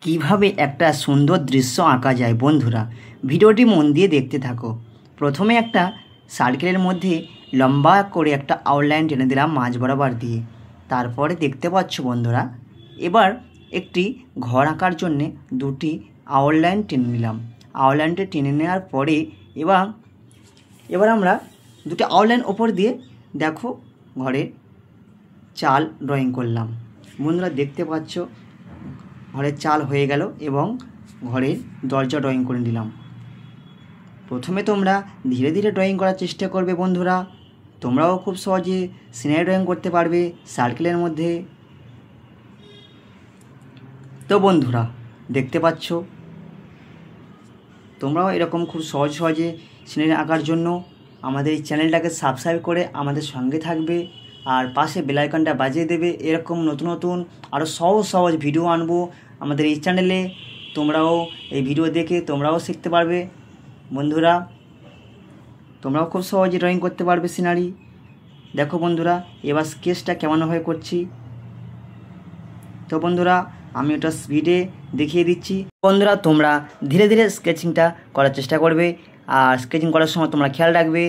কিভাবে একটা সুন্দর দৃশ্য আঁকা যায় বন্ধুরা, ভিডিওটি মন দিয়ে দেখতে থাকো। প্রথমে একটা সার্কেলের মধ্যে লম্বা করে একটা আউটলাইন টেনে দিলাম মাঝ বরাবর দিয়ে। তারপরে দেখতে পাচ্ছ বন্ধুরা, এবার একটি ঘর আঁকার জন্যে দুটি আউটলাইন টেনে নিলাম। আউটলাইনটা টেনে নেওয়ার পরে এবার আমরা দুটি আউটলাইন ওপর দিয়ে দেখো ঘরের চাল ড্রয়িং করলাম। বন্ধুরা দেখতে পাচ্ছ ঘরের চাল হয়ে গেল এবং ঘরের দরজা ড্রয়িং করে দিলাম। প্রথমে তোমরা ধীরে ধীরে ড্রয়িং করার চেষ্টা করবে বন্ধুরা, তোমরাও খুব সহজে সিনারি ড্রয়িং করতে পারবে সার্কেলের মধ্যে। তো বন্ধুরা দেখতে পাচ্ছ তোমরাও এরকম খুব সহজে সিনারি আঁকার জন্য আমাদের এই চ্যানেলটাকে সাবস্ক্রাইব করে আমাদের সঙ্গে থাকবে আর পাশে বেল আইকনটা বাজিয়ে দেবে। এরকম নতুন নতুন আরও সহজ ভিডিও আনবো আমাদের এই চ্যানেলে। তোমরাও এই ভিডিও দেখে তোমরাও শিখতে পারবে বন্ধুরা, তোমরাও খুব সহজে ড্রয়িং করতে পারবে সিনারি। দেখো বন্ধুরা এবার স্কেচটা কেমনভাবে করছি। তো বন্ধুরা আমি ওটা স্পিডে দেখিয়ে দিচ্ছি। বন্ধুরা তোমরা ধীরে ধীরে স্কেচিংটা করার চেষ্টা করবে আর স্কেচিং করার সময় তোমরা খেয়াল রাখবে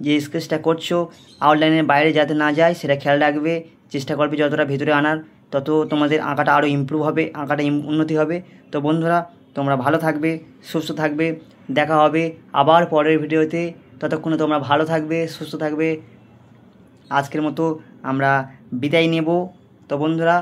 যে স্কেচটা করছো আউটলাইনের বাইরে যাতে না যায় সেটা খেয়াল রাখবে। চেষ্টা করবে যতটা ভেতরে আনার, তত তোমাদের আঁকাটা আরও ইমপ্রুভ হবে, আঁকাটা উন্নতি হবে। তো বন্ধুরা তোমরা ভালো থাকবে, সুস্থ থাকবে, দেখা হবে আবার পরের ভিডিওতে। ততক্ষণে তোমরা ভালো থাকবে, সুস্থ থাকবে। আজকের মতো আমরা বিদায় নেব। তো বন্ধুরা